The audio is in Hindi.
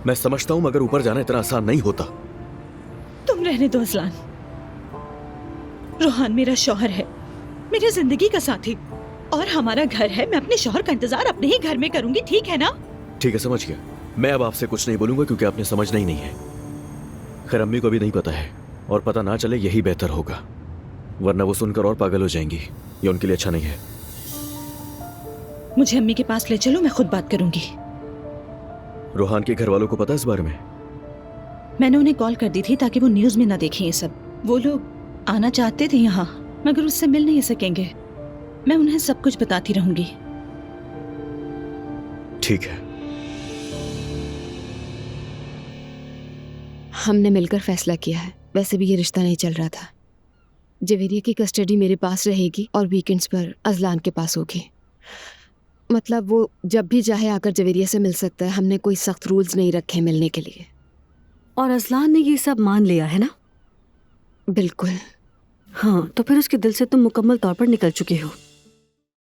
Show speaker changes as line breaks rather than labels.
मैं समझता हूं मगर ऊपर जाना इतना आसान नहीं होता।
तुम रहने दो अजलान। रोहान मेरा शौहर है, मेरी जिंदगी का साथी, और हमारा घर है। मैं अपने शौहर का इंतजार अपने ही घर में करूंगी, ठीक है ना?
ठीक है, समझ गया। मैं अब आपसे कुछ नहीं बोलूंगा क्योंकि आपने समझना ही नहीं है। खैर अम्मी को भी नहीं पता है, और पता ना चले यही बेहतर होगा, वरना वो सुनकर और पागल हो जाएंगी। ये उनके लिए अच्छा नहीं है।
मुझे अम्मी के पास ले चलो, मैं खुद बात करूंगी।
रोहान के घर वालों को पता है इस बारे में?
मैंने उन्हें कॉल कर दी थी ताकि वो न्यूज में ना देखें ये सब। वो लोग आना चाहते थे यहाँ, मगर उससे मिल नहीं सकेंगे। मैं उन्हें सब कुछ बताती रहूंगी।
ठीक है।
हमने मिलकर फैसला किया है। वैसे भी ये रिश्ता नहीं चल रहा था। जवेरिया की कस्टडी मेरे पास रहेगी और वीकेंड्स पर अजलान के पास होगी। मतलब वो जब भी चाहे आकर जवेरिया से मिल सकता है। हमने कोई सख्त रूल्स नहीं रखे मिलने के लिए।
और अजलान ने ये सब मान लिया है ना?
बिल्कुल।
हाँ, तो फिर उसके दिल से तुम मुकम्मल तौर पर निकल चुके हो।